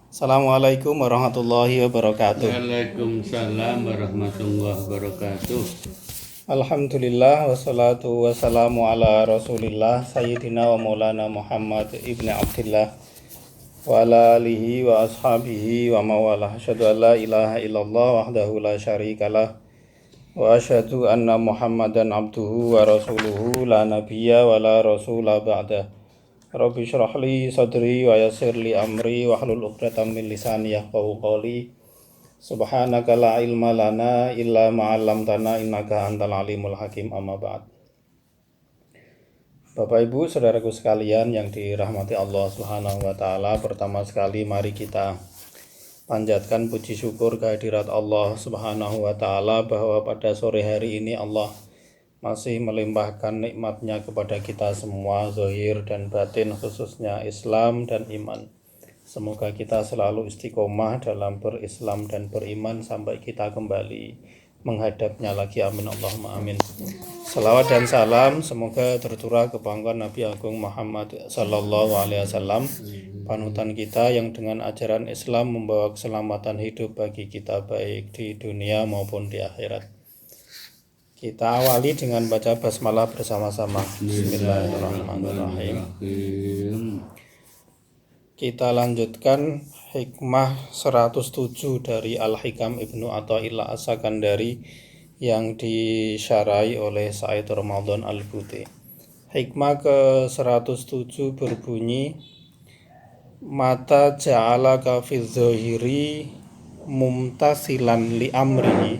Assalamualaikum warahmatullahi wabarakatuh. Waalaikumsalam warahmatullahi wabarakatuh. Alhamdulillah wassalatu wassalamu ala rasulillah Sayyidina wa maulana Muhammad ibn Abdillah wa ala alihi wa ashabihi wa mawalah. Asyhadu an la ilaha illallah wahdahu la syarikalah wa asyhadu anna Muhammadan abduhu wa rasuluhu la nabiyya wa la rasula ba'dah. Rabbi syrah li sadri wa yassir li amri wa hlul 'uqdatam min lisani yafqahu qawli. Subhanaka la ilma lana illa ma 'allamtana innaka antal alimul hakim. Amma ba'd. Bapak Ibu, saudaraku sekalian yang dirahmati Allah Subhanahu wa taala, pertama sekali mari kita panjatkan puji syukur kehadirat Allah Subhanahu wa taala bahwa pada sore hari ini Allah masih melimpahkan nikmatnya kepada kita semua, zahir dan batin, khususnya Islam dan iman. Semoga kita selalu istiqomah dalam berislam dan beriman sampai kita kembali menghadapnya lagi. Amin Allahumma amin. Salawat dan salam semoga tercurah ke pangkuan Nabi Agung Muhammad sallallahu alaihi wasallam, panutan kita yang dengan ajaran Islam membawa keselamatan hidup bagi kita baik di dunia maupun di akhirat. Kita awali dengan baca basmalah bersama-sama. Bismillahirrahmanirrahim. Kita lanjutkan hikmah 107 dari Al-Hikam Ibnu Athaillah As-Sakandari yang disyarahi oleh Said Ramadan Al-Buti. Hikmah ke-107 berbunyi, mata ja'alaka fi dzahiri mumtasilan li amrihi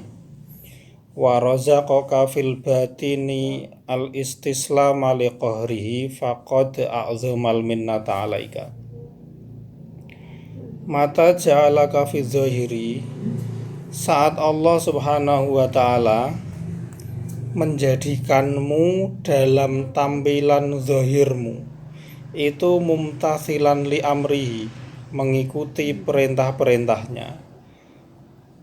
wa razaqaka fil batini al-istislam li qahrihi faqad a'zamal minnata 'alaika. Mata ja'alaka fi dzahiri, saat Allah Subhanahu wa taala menjadikanmu dalam tampilan zahirmu itu mumtasilan li amrihi, mengikuti perintah-perintahnya,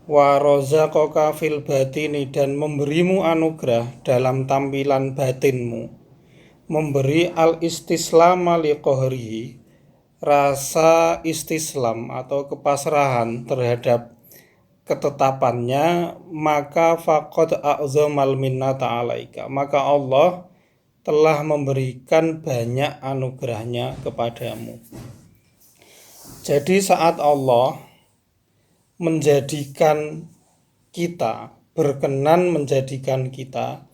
wa razaqaka fil batini, dan memberimu anugerah dalam tampilan batinmu, memberi al-istislama li qahrihi, rasa istislam atau kepasrahan terhadap ketetapannya, maka faqad a'zamal minnata 'alaika, maka Allah telah memberikan banyak anugerahnya kepadamu. Jadi saat Allah menjadikan kita, berkenan menjadikan kita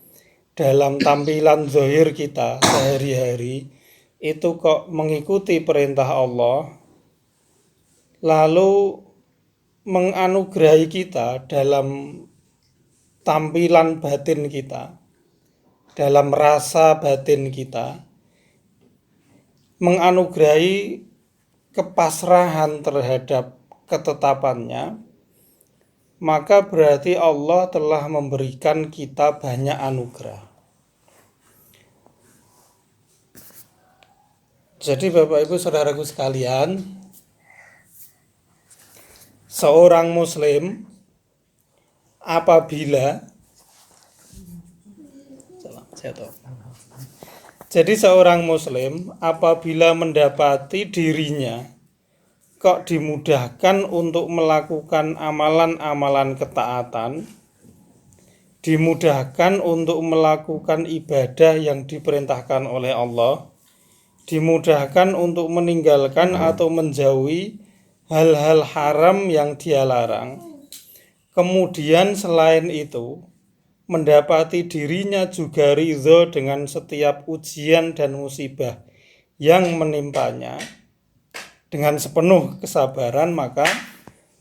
dalam tampilan zahir kita sehari-hari, itu kok mengikuti perintah Allah, lalu menganugerahi kita dalam tampilan batin kita, dalam rasa batin kita, menganugerahi kepasrahan terhadap ketetapannya, maka berarti Allah telah memberikan kita banyak anugerah. Jadi Bapak Ibu saudaraku sekalian, seorang muslim apabila mendapati dirinya kok dimudahkan untuk melakukan amalan-amalan ketaatan, dimudahkan untuk melakukan ibadah yang diperintahkan oleh Allah, dimudahkan untuk meninggalkan atau menjauhi hal-hal haram yang dia larang. Kemudian selain itu, mendapati dirinya juga ridho dengan setiap ujian dan musibah yang menimpanya dengan sepenuh kesabaran, maka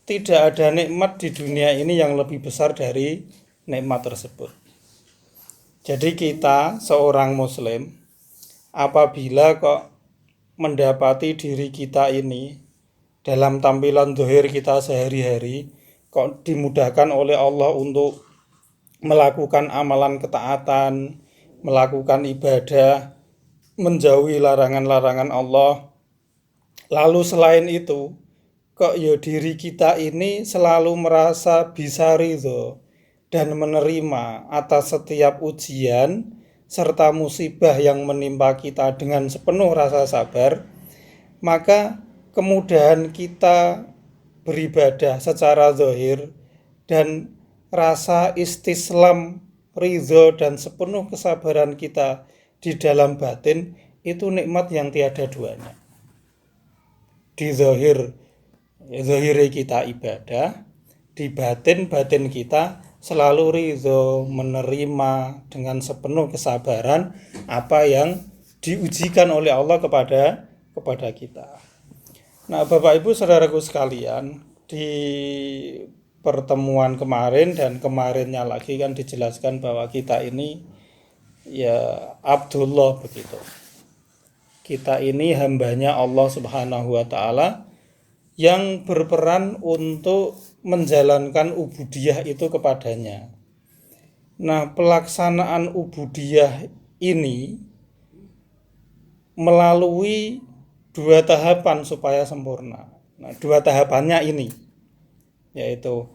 tidak ada nikmat di dunia ini yang lebih besar dari nikmat tersebut. Jadi kita seorang muslim apabila kok mendapati diri kita ini dalam tampilan zahir kita sehari-hari kok dimudahkan oleh Allah untuk melakukan amalan ketaatan, melakukan ibadah, menjauhi larangan-larangan Allah, lalu selain itu kok ya diri kita ini selalu merasa bisa ridho, dan menerima atas setiap ujian serta musibah yang menimpa kita dengan sepenuh rasa sabar, maka kemudahan kita beribadah secara zahir dan rasa istislam, ridho dan sepenuh kesabaran kita di dalam batin itu nikmat yang tiada duanya. Di zahiri kita ibadah, di batin kita selalu ridho, menerima dengan sepenuh kesabaran apa yang diujikan oleh Allah kepada kita. Nah, Bapak Ibu Saudaraku sekalian, di pertemuan kemarin dan kemarinnya lagi kan dijelaskan bahwa kita ini ya Abdullah begitu. Kita ini hambanya Allah Subhanahu wa Ta'ala yang berperan untuk menjalankan ubudiyah itu kepadanya. Nah, pelaksanaan ubudiyah ini melalui 2 tahapan supaya sempurna. Nah, 2 tahapannya ini, yaitu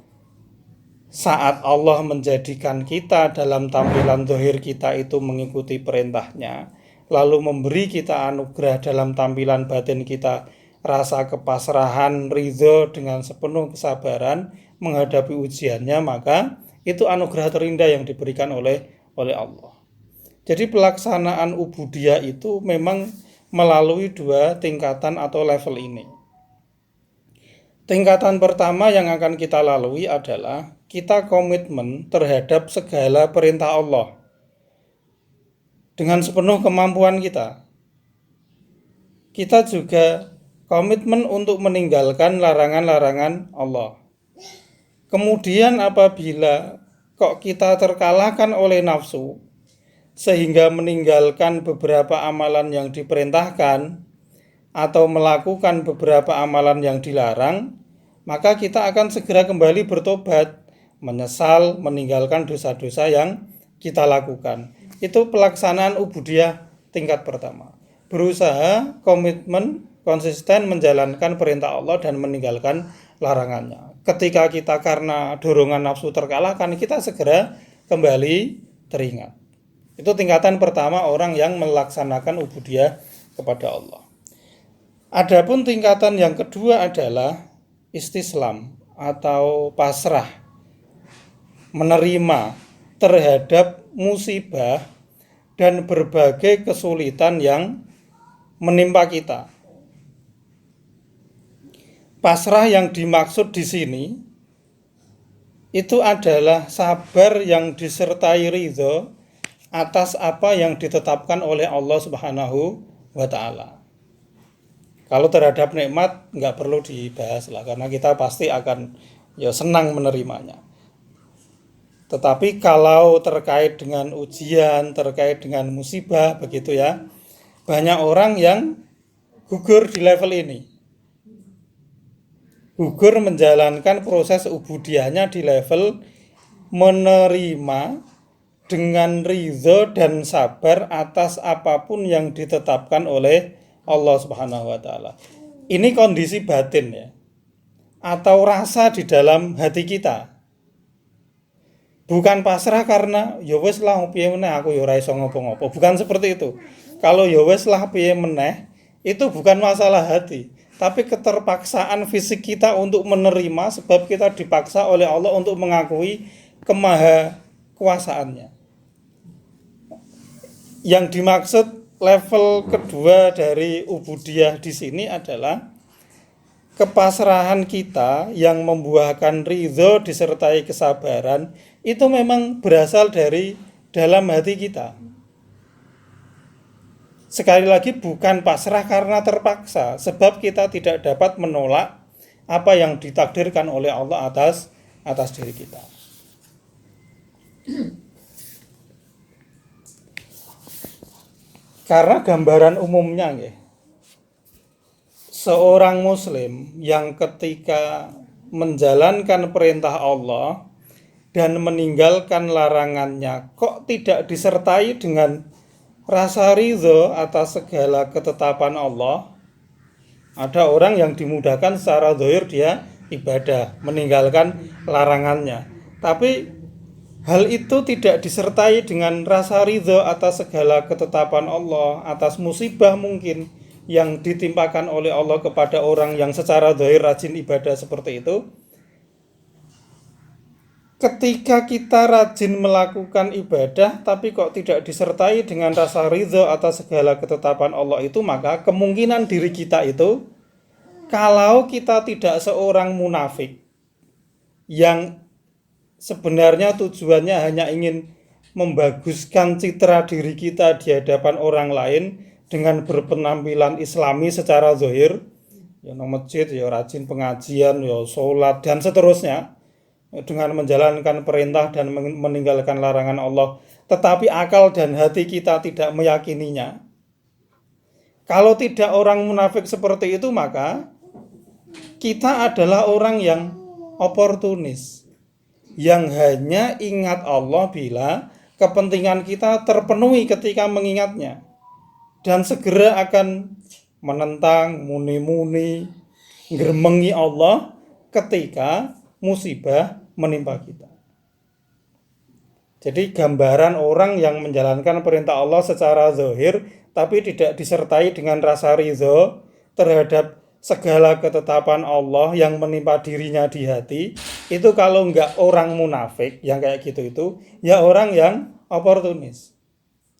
saat Allah menjadikan kita dalam tampilan zahir kita itu mengikuti perintahnya, lalu memberi kita anugerah dalam tampilan batin kita rasa kepasrahan, ridho dengan sepenuh kesabaran menghadapi ujiannya, maka itu anugerah terindah yang diberikan oleh Allah. Jadi pelaksanaan ubudiyah itu memang melalui 2 tingkatan atau level ini. Tingkatan pertama yang akan kita lalui adalah kita komitmen terhadap segala perintah Allah dengan sepenuh kemampuan kita. Kita juga komitmen untuk meninggalkan larangan-larangan Allah. Kemudian apabila kok kita terkalahkan oleh nafsu sehingga meninggalkan beberapa amalan yang diperintahkan atau melakukan beberapa amalan yang dilarang, maka kita akan segera kembali bertobat, menyesal, meninggalkan dosa-dosa yang kita lakukan. Itu pelaksanaan ubudiyah tingkat pertama. Berusaha, komitmen, konsisten menjalankan perintah Allah dan meninggalkan larangannya. Ketika kita karena dorongan nafsu terkalahkan, kita segera kembali teringat. Itu tingkatan pertama orang yang melaksanakan ubudiyah kepada Allah. Adapun tingkatan yang kedua adalah istislam atau pasrah, menerima terhadap musibah dan berbagai kesulitan yang menimpa kita. Pasrah yang dimaksud di sini itu adalah sabar yang disertai ridho atas apa yang ditetapkan oleh Allah Subhanahu wa Ta'ala. Kalau terhadap nikmat nggak perlu dibahas lah, karena kita pasti akan senang menerimanya. Tetapi kalau terkait dengan ujian, terkait dengan musibah begitu ya, banyak orang yang gugur di level ini. Gugur menjalankan proses ubudiyahnya di level menerima dengan ridho dan sabar atas apapun yang ditetapkan oleh Allah Subhanahu wa Ta'ala. Ini kondisi batin ya, atau rasa di dalam hati kita. Bukan pasrah karena ya wis lah piye meneh aku ya ora iso ngopo-ngopo. Bukan seperti itu. Kalau ya wis lah piye meneh itu bukan masalah hati, tapi keterpaksaan fisik kita untuk menerima sebab kita dipaksa oleh Allah untuk mengakui kemahakuasaannya. Yang dimaksud level kedua dari ubudiyah di sini adalah kepasrahan kita yang membuahkan ridho disertai kesabaran itu memang berasal dari dalam hati kita. Sekali lagi bukan pasrah karena terpaksa, sebab kita tidak dapat menolak apa yang ditakdirkan oleh Allah atas diri kita. Karena gambaran umumnya seorang muslim yang ketika menjalankan perintah Allah dan meninggalkan larangannya kok tidak disertai dengan rasa ridho atas segala ketetapan Allah. Ada orang yang dimudahkan secara zahir dia ibadah, meninggalkan larangannya. Tapi hal itu tidak disertai dengan rasa ridho atas segala ketetapan Allah, atas musibah mungkin yang ditimpakan oleh Allah kepada orang yang secara zahir rajin ibadah seperti itu. Ketika kita rajin melakukan ibadah tapi kok tidak disertai dengan rasa ridho atas segala ketetapan Allah itu, maka kemungkinan diri kita itu, kalau kita tidak seorang munafik yang sebenarnya tujuannya hanya ingin membaguskan citra diri kita di hadapan orang lain dengan berpenampilan islami secara zahir, ya nang masjid, ya rajin pengajian, ya sholat dan seterusnya, dengan menjalankan perintah dan meninggalkan larangan Allah, tetapi akal dan hati kita tidak meyakininya. Kalau tidak orang munafik seperti itu, maka kita adalah orang yang oportunis, yang hanya ingat Allah bila kepentingan kita terpenuhi ketika mengingatnya, dan segera akan menentang, muni-muni, ngeremengi Allah ketika musibah menimpa kita. Jadi gambaran orang yang menjalankan perintah Allah secara zahir tapi tidak disertai dengan rasa ridho terhadap segala ketetapan Allah yang menimpa dirinya di hati, itu kalau enggak orang munafik yang kayak gitu itu, ya orang yang oportunis.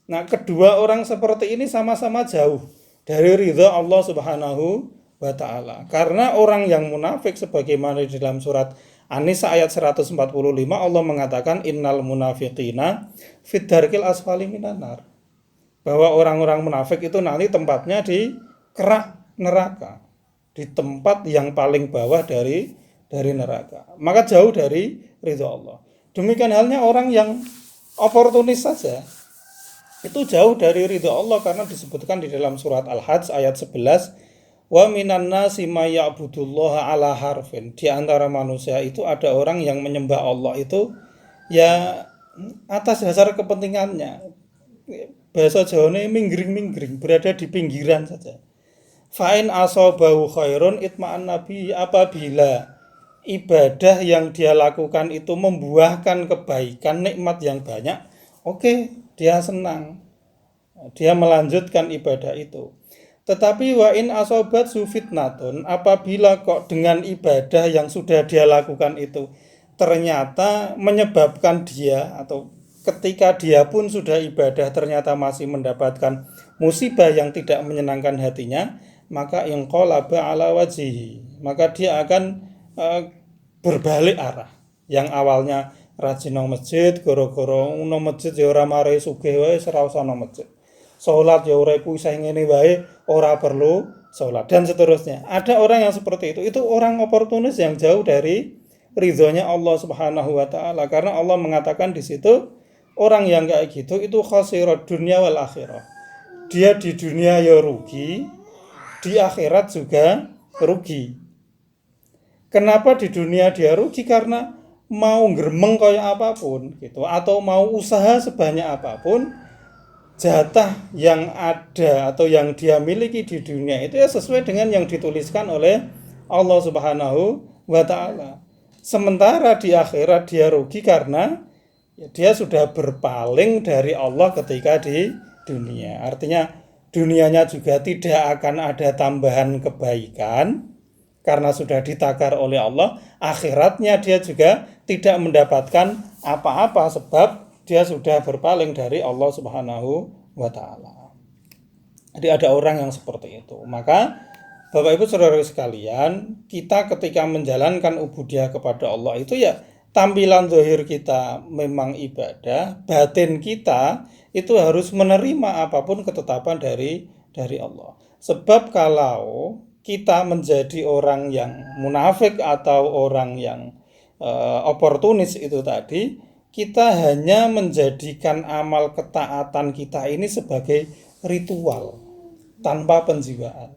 Nah, kedua orang seperti ini sama-sama jauh dari ridho Allah Subhanahu wa ta'ala. Karena orang yang munafik sebagaimana di dalam surat An-Nisa ayat 145, Allah mengatakan innal munafiqina fid darkil asfali minan nar. Bahwa orang-orang munafik itu nanti tempatnya di kerak neraka, di tempat yang paling bawah dari neraka. Maka jauh dari ridho Allah. Demikian halnya orang yang oportunis saja, itu jauh dari ridho Allah, karena disebutkan di dalam surat Al-Hajj ayat 11, wa minan nasi may ya'budullaha ala harfin. Di antara manusia itu ada orang yang menyembah Allah itu ya atas dasar kepentingannya. Bahasa Jawanya minggring-minggring, berada di pinggiran saja. Fa'in asobahu khairun itma'an nabi, apabila ibadah yang dia lakukan itu membuahkan kebaikan, nikmat yang banyak, oke, dia senang, dia melanjutkan ibadah itu. Tetapi wa in asobat sufitnatun, apabila kok dengan ibadah yang sudah dia lakukan itu ternyata menyebabkan dia, atau ketika dia pun sudah ibadah ternyata masih mendapatkan musibah yang tidak menyenangkan hatinya, maka inqalaba ala wajhihi, maka dia akan berbalik arah. Yang awalnya rajin nang masjid, gara-gara nang masjid ya ora mare sugih wae ora usah nang masjid. Salat ya ora iku isih ngene wae, ora perlu salat dan seterusnya. Ada orang yang seperti itu. Itu orang oportunis yang jauh dari ridhonya Allah Subhanahu wa taala, karena Allah mengatakan di situ orang yang kayak gitu itu khasirat dunya wal akhirah. Dia di dunia ya rugi, di akhirat juga rugi. Kenapa di dunia dia rugi? Karena mau gremeng kayak apapun gitu, atau mau usaha sebanyak apapun, jatah yang ada atau yang dia miliki di dunia itu ya sesuai dengan yang dituliskan oleh Allah Subhanahu wa ta'ala. Sementara di akhirat dia rugi karena ya dia sudah berpaling dari Allah ketika di dunia. Artinya dunianya juga tidak akan ada tambahan kebaikan karena sudah ditakar oleh Allah. Akhiratnya dia juga tidak mendapatkan apa-apa sebab dia sudah berpaling dari Allah Subhanahu wa ta'ala. Jadi ada orang yang seperti itu. Maka Bapak Ibu Saudara sekalian, kita ketika menjalankan ubudiyah kepada Allah itu ya tampilan zahir kita memang ibadah, batin kita itu harus menerima apapun ketetapan dari Allah. Sebab kalau kita menjadi orang yang munafik atau orang yang oportunis itu tadi, kita hanya menjadikan amal ketaatan kita ini sebagai ritual tanpa penjiwaan.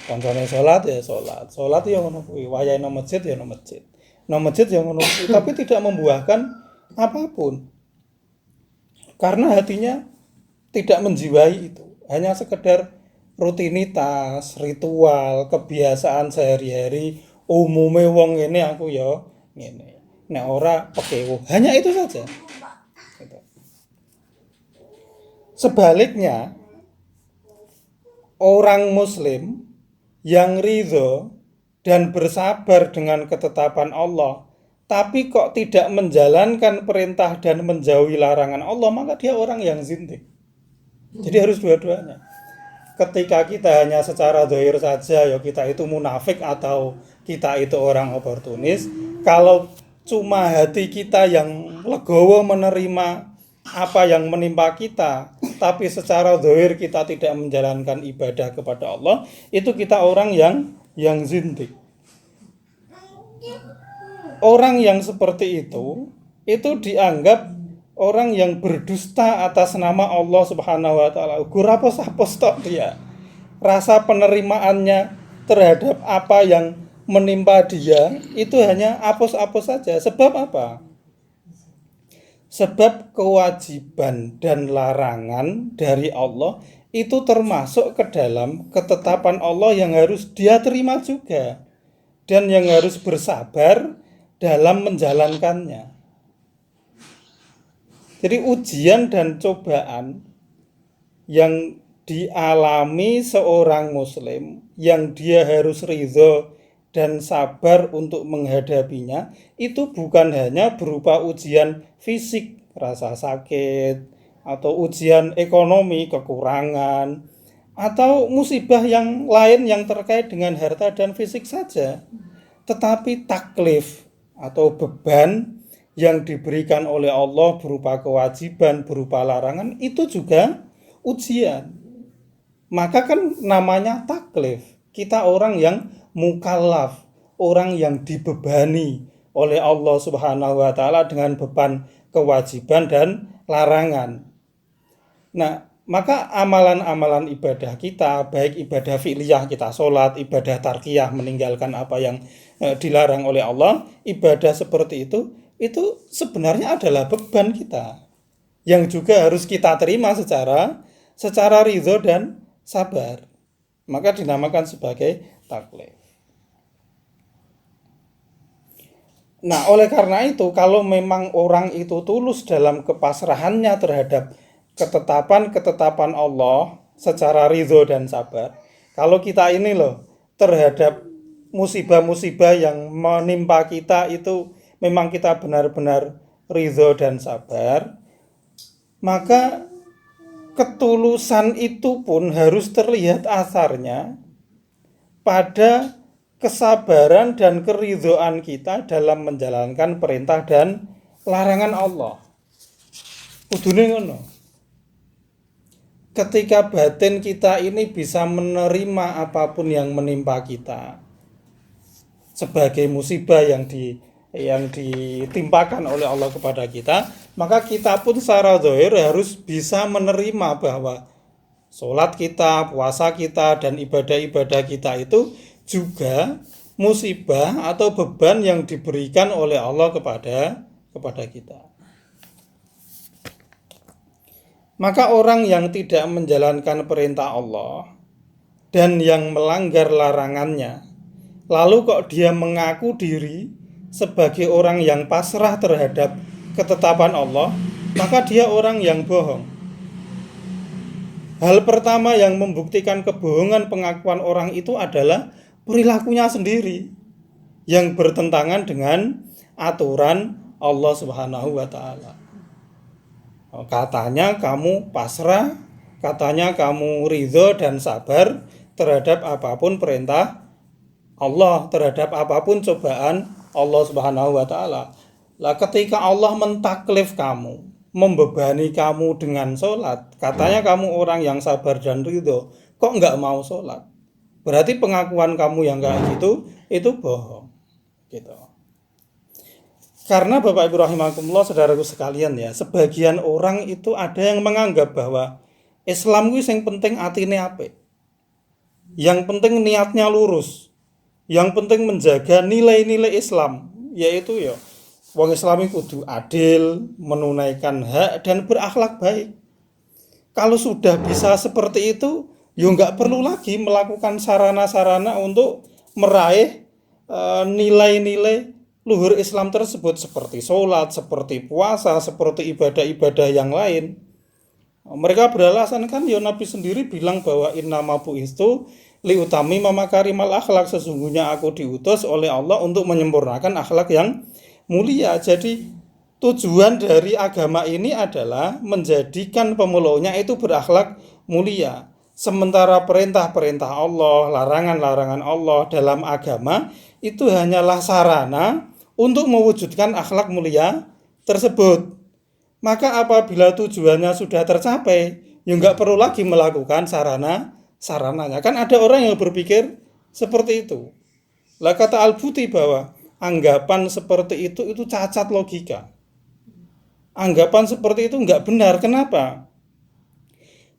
Contohnya sholat ya sholat ya ngono kuwi, wayahe nang masjid ya nang masjid. Nang masjid ya ngono kuwi, tapi tidak membuahkan apapun. Karena hatinya tidak menjiwai itu, hanya sekedar rutinitas, ritual, kebiasaan sehari-hari, umume wong ngene aku ya ngene. nek ora pekewo. Hanya itu saja. Gitu. Sebaliknya, orang muslim yang ridho dan bersabar dengan ketetapan Allah, tapi kok tidak menjalankan perintah dan menjauhi larangan Allah, maka dia orang yang zindik. Jadi harus dua-duanya. Ketika kita hanya secara zahir saja, ya kita itu munafik atau kita itu orang oportunis. Kalau cuma hati kita yang legowo menerima apa yang menimpa kita, tapi secara zahir kita tidak menjalankan ibadah kepada Allah, itu kita orang yang zindik. Orang yang seperti itu dianggap orang yang berdusta atas nama Allah Subhanahu wa taala. Gurapos-apos tok dia. Rasa penerimaannya terhadap apa yang menimpa dia itu hanya apos-apos saja. Sebab apa? Sebab kewajiban dan larangan dari Allah itu termasuk ke dalam ketetapan Allah yang harus dia terima juga dan yang harus bersabar dalam menjalankannya. Jadi ujian dan cobaan yang dialami seorang muslim yang dia harus ridho dan sabar untuk menghadapinya itu bukan hanya berupa ujian fisik, rasa sakit, atau ujian ekonomi, kekurangan, atau musibah yang lain yang terkait dengan harta dan fisik saja, tetapi taklif atau beban yang diberikan oleh Allah berupa kewajiban, berupa larangan, itu juga ujian. Maka kan namanya taklif. Kita orang yang mukallaf, orang yang dibebani oleh Allah Subhanahu wa taala dengan beban kewajiban dan larangan. Nah, maka amalan-amalan ibadah kita, baik ibadah fi'liyah kita sholat, ibadah tarkiyah meninggalkan apa yang dilarang oleh Allah, ibadah seperti itu sebenarnya adalah beban kita yang juga harus kita terima secara ridho dan sabar. Maka dinamakan sebagai taklif. Nah, oleh karena itu kalau memang orang itu tulus dalam kepasrahannya terhadap ketetapan Allah secara ridho dan sabar, kalau kita ini loh terhadap musibah-musibah yang menimpa kita itu memang kita benar-benar ridho dan sabar, maka ketulusan itu pun harus terlihat asarnya pada kesabaran dan keridhoan kita dalam menjalankan perintah dan larangan Allah. Kudune ngono. Ketika batin kita ini bisa menerima apapun yang menimpa kita sebagai musibah yang ditimpakan oleh Allah kepada kita, maka kita pun secara zahir harus bisa menerima bahwa sholat kita, puasa kita, dan ibadah-ibadah kita itu juga musibah atau beban yang diberikan oleh Allah kepada kita. Maka orang yang tidak menjalankan perintah Allah dan yang melanggar larangannya, lalu kok dia mengaku diri sebagai orang yang pasrah terhadap ketetapan Allah, maka dia orang yang bohong. Hal pertama yang membuktikan kebohongan pengakuan orang itu adalah perilakunya sendiri yang bertentangan dengan aturan Allah Subhanahu wa taala. Katanya kamu pasrah, katanya kamu ridho dan sabar terhadap apapun perintah Allah, terhadap apapun cobaan Allah Subhanahu wa taala. Lah ketika Allah mentaklif kamu, membebani kamu dengan sholat, katanya kamu orang yang sabar dan ridho, kok enggak mau sholat? Berarti pengakuan kamu yang kayak gitu itu bohong. Gitu. Karena Bapak Ibu rahimakumullah, saudaraku sekalian ya, sebagian orang itu ada yang menganggap bahwa Islam itu yang penting atine apik. Yang penting niatnya lurus. Yang penting menjaga nilai-nilai Islam, yaitu ya wong Islam kudu adil, menunaikan hak dan berakhlak baik. Kalau sudah bisa seperti itu, ya enggak perlu lagi melakukan sarana-sarana untuk meraih nilai-nilai luhur Islam tersebut seperti sholat, seperti puasa, seperti ibadah-ibadah yang lain. Mereka beralasan kan ya Nabi sendiri bilang bahwa innama bu'istu liutami mamakarimal akhlak, sesungguhnya aku diutus oleh Allah untuk menyempurnakan akhlak yang mulia. Jadi tujuan dari agama ini adalah menjadikan pemeluknya itu berakhlak mulia. Sementara perintah-perintah Allah, larangan-larangan Allah dalam agama itu hanyalah sarana untuk mewujudkan akhlak mulia tersebut. Maka apabila tujuannya sudah tercapai, ya nggak perlu lagi melakukan sarananya. Kan ada orang yang berpikir seperti itu. Lah kata Al-Buti bahwa anggapan seperti itu cacat logika. Anggapan seperti itu nggak benar. Kenapa?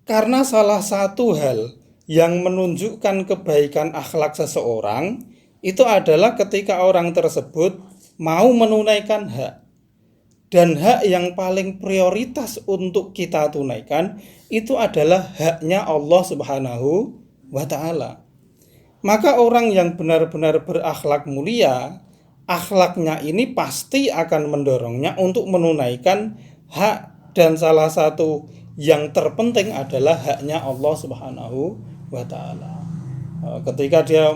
Karena salah satu hal yang menunjukkan kebaikan akhlak seseorang itu adalah ketika orang tersebut mau menunaikan hak. Dan hak yang paling prioritas untuk kita tunaikan itu adalah haknya Allah Subhanahu wa ta'ala. Maka orang yang benar-benar berakhlak mulia, akhlaknya ini pasti akan mendorongnya untuk menunaikan hak, dan salah satu yang terpenting adalah haknya Allah Subhanahu wa ta'ala. Ketika dia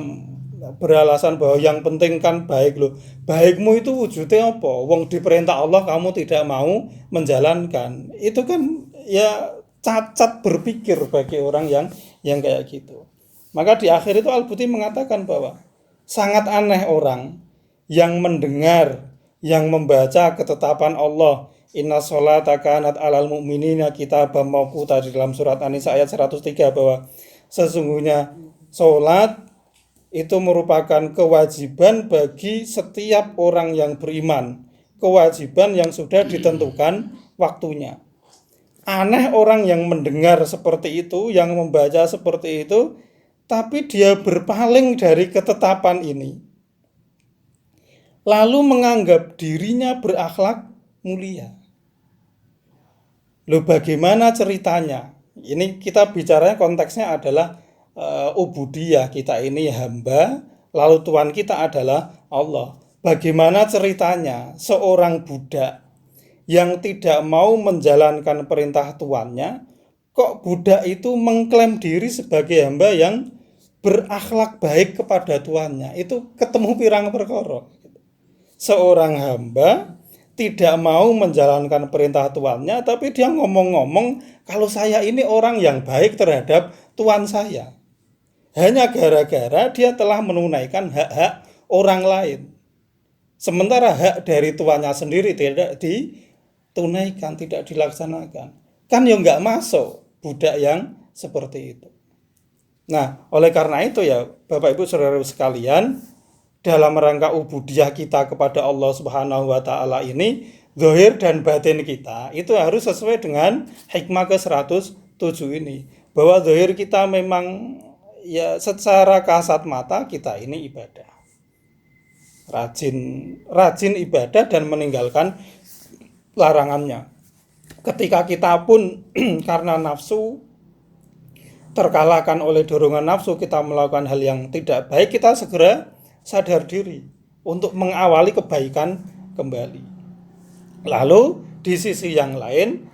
beralasan bahwa yang penting kan baik loh. Baikmu itu wujudnya apa? Wong diperintah Allah kamu tidak mau menjalankan. Itu kan ya cacat berpikir bagi orang yang kayak gitu. Maka di akhir itu Al-Buti mengatakan bahwa sangat aneh orang yang mendengar, yang membaca ketetapan Allah, inna sholata kanat alal mu'minina kitaban mawquta, di dalam surat An-Nisa ayat 103, bahwa sesungguhnya sholat itu merupakan kewajiban bagi setiap orang yang beriman, kewajiban yang sudah ditentukan waktunya. Aneh orang yang mendengar seperti itu, yang membaca seperti itu, tapi dia berpaling dari ketetapan ini, lalu menganggap dirinya berakhlak mulia. Loh, bagaimana ceritanya? Ini kita bicaranya konteksnya adalah ubudiyah, kita ini hamba, lalu Tuhan kita adalah Allah. Bagaimana ceritanya seorang budak yang tidak mau menjalankan perintah tuannya, kok budak itu mengklaim diri sebagai hamba yang berakhlak baik kepada tuannya? Itu ketemu pirang perkara. Seorang hamba tidak mau menjalankan perintah tuannya, tapi dia ngomong-ngomong kalau saya ini orang yang baik terhadap tuan saya. Hanya gara-gara dia telah menunaikan hak-hak orang lain. Sementara hak dari tuannya sendiri tidak ditunaikan, tidak dilaksanakan. Kan ya nggak masuk budak yang seperti itu. Nah, oleh karena itu ya Bapak Ibu Saudara sekalian, dalam rangka ubudiyah kita kepada Allah Subhanahu wa ta'ala ini, zahir dan batin kita itu harus sesuai dengan hikmah ke-107 ini. Bahwa zahir kita memang ya secara kasat mata kita ini ibadah, rajin ibadah dan meninggalkan larangannya. Ketika kita pun karena nafsu terkalahkan oleh dorongan nafsu, kita melakukan hal yang tidak baik, kita segera sadar diri untuk mengawali kebaikan kembali. Lalu di sisi yang lain,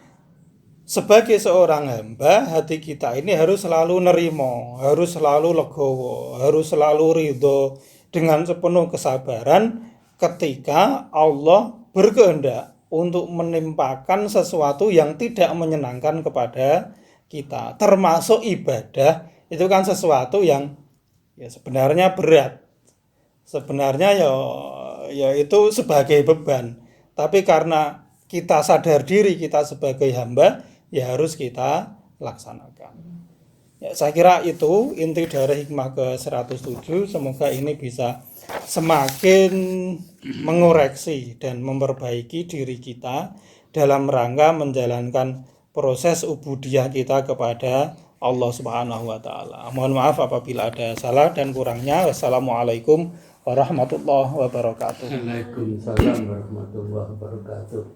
sebagai seorang hamba, hati kita ini harus selalu nerimo, harus selalu legowo, harus selalu ridho dengan sepenuh kesabaran ketika Allah berkehendak untuk menimpakan sesuatu yang tidak menyenangkan kepada kita. Termasuk ibadah, itu kan sesuatu yang ya sebenarnya berat. Sebenarnya ya itu sebagai beban. Tapi karena kita sadar diri kita sebagai hamba, ya harus kita laksanakan. Ya, saya kira itu inti dari hikmah ke-107. Semoga ini bisa semakin mengoreksi dan memperbaiki diri kita dalam rangka menjalankan proses ubudiyah kita kepada Allah Subhanahu wa ta'ala. Mohon maaf apabila ada salah dan kurangnya. Wassalamualaikum warahmatullahi wabarakatuh. Waalaikumsalam warahmatullahi wabarakatuh.